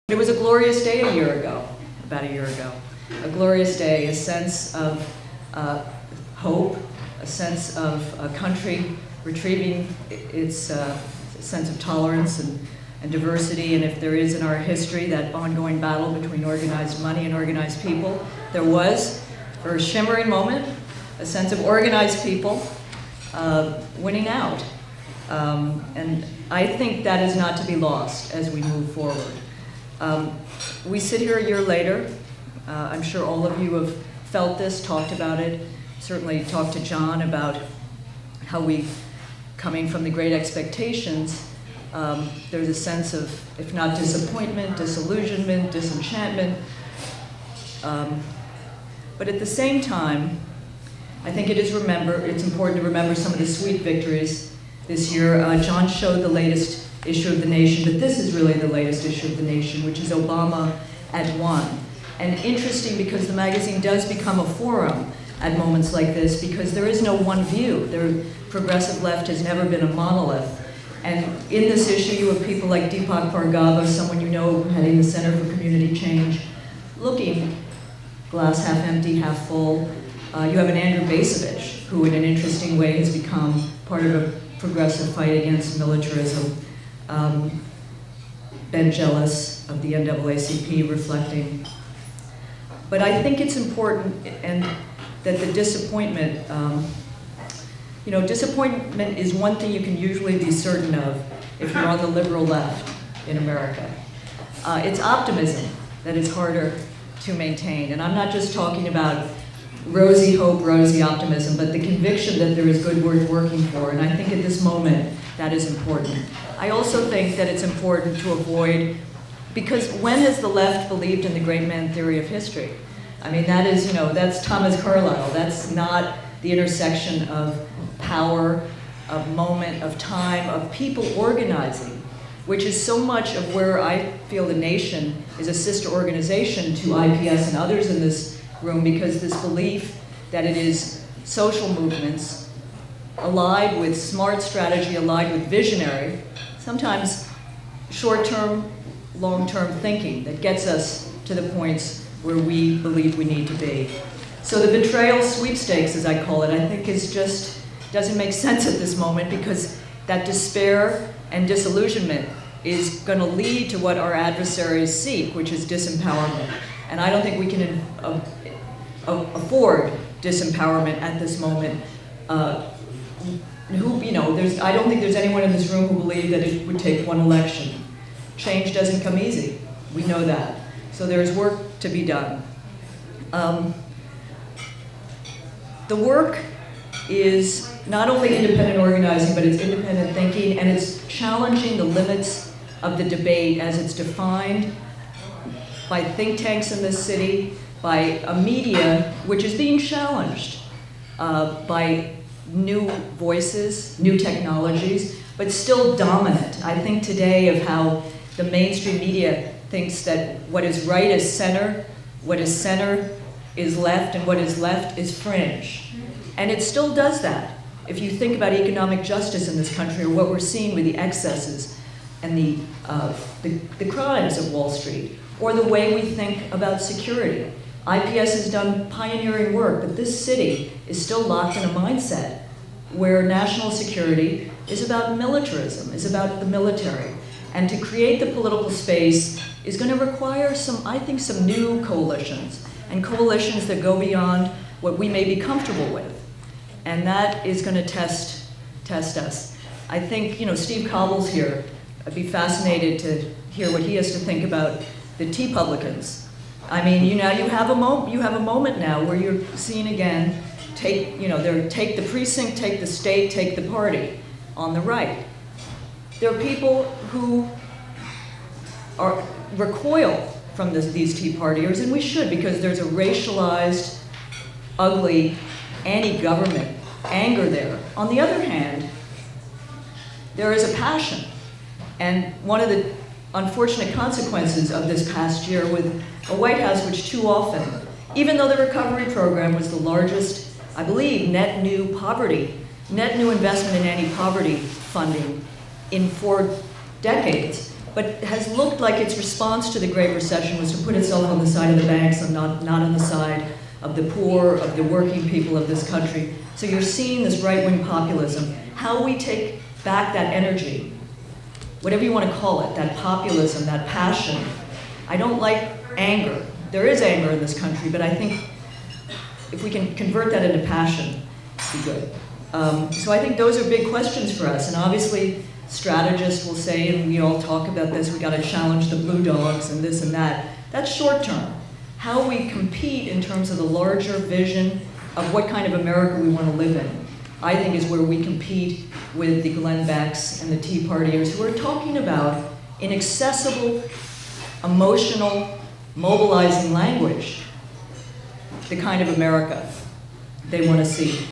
It was a glorious day a year ago, about a year ago. A glorious day, a sense of hope, a sense of a country retrieving its sense of tolerance and diversity. And if there is in our history that ongoing battle between organized money and organized people, there was, for a shimmering moment, a sense of organized people winning out. And I think that is not to be lost as we move forward. We sit here a year later. I'm sure all of you have felt this, talked about it, certainly talked to John about how we, coming from the great expectations, there's a sense of, if not disappointment, disillusionment, disenchantment. But at the same time, I think it's important to remember some of the sweet victories this year. John showed the latest issue of The Nation, but this is really the latest issue of The Nation, which is Obama at one. And interesting because the magazine does become a forum at moments like this because there is no one view. The progressive left has never been a monolith. And in this issue, you have people like Deepak Bhargava, someone you know heading the Center for Community Change, looking glass half empty, half full. You have an Andrew Bacevich, who in an interesting way has become part of a progressive fight against militarism. Ben Jealous of the NAACP reflecting. But I think it's important and that the disappointment, disappointment is one thing you can usually be certain of if you're on the liberal left in America. It's optimism that is harder to maintain. And I'm not just talking about rosy hope, rosy optimism, but the conviction that there is good worth working for. And I think at this moment, that is important. I also think that it's important to avoid, because when has the left believed in the great man theory of history? I mean, that is, that's Thomas Carlyle. That's not the intersection of power, of moment, of time, of people organizing, which is so much of where I feel The Nation is a sister organization to IPS and others in this room, because this belief that it is social movements allied with smart strategy, allied with visionary, sometimes short-term, long-term thinking that gets us to the points where we believe we need to be. So the betrayal sweepstakes, as I call it, I think is just, doesn't make sense at this moment, because that despair and disillusionment is going to lead to what our adversaries seek, which is disempowerment. And I don't think we can afford disempowerment at this moment. I don't think there's anyone in this room who believes that it would take one election. Change doesn't come easy. We know that. So there's work to be done. The work is not only independent organizing, but it's independent thinking, and it's challenging the limits of the debate as it's defined by think tanks in this city, by a media which is being challenged by new voices, new technologies, but still dominant. I think today of how the mainstream media thinks that what is right is center, what is center is left, and what is left is fringe. And it still does that. If you think about economic justice in this country, or what we're seeing with the excesses and the crimes of Wall Street, or the way we think about security. IPS has done pioneering work, but this city is still locked in a mindset where national security is about militarism, is about the military. And to create the political space is going to require some new coalitions, and coalitions that go beyond what we may be comfortable with. And that is going to test us. I think, Steve Cobble's here. I'd be fascinated to hear what he has to think about the T-publicans. I mean, you have a moment now where you're seeing again, take the precinct, take the state, take the party on the right. There are people who recoil from these Tea Partiers, and we should, because there's a racialized, ugly, anti-government anger there. On the other hand, there is a passion. And one of the unfortunate consequences of this past year with a White House which too often, even though the recovery program was the largest, I believe, net new investment in anti-poverty funding in 4 decades, but has looked like its response to the Great Recession was to put itself on the side of the banks and not on the side of the poor, of the working people of this country. So you're seeing this right-wing populism. How we take back that energy, whatever you want to call it, that populism, that passion. I don't like anger. There is anger in this country, but I think if we can convert that into passion, it'd be good. So I think those are big questions for us, and obviously strategists will say, and we all talk about this, we got to challenge the blue dogs and this and that. That's short term. How we compete in terms of the larger vision of what kind of America we want to live in, I think is where we compete with the Glenn Becks and the Tea Partiers who are talking about in accessible, emotional, mobilizing language, the kind of America they want to see.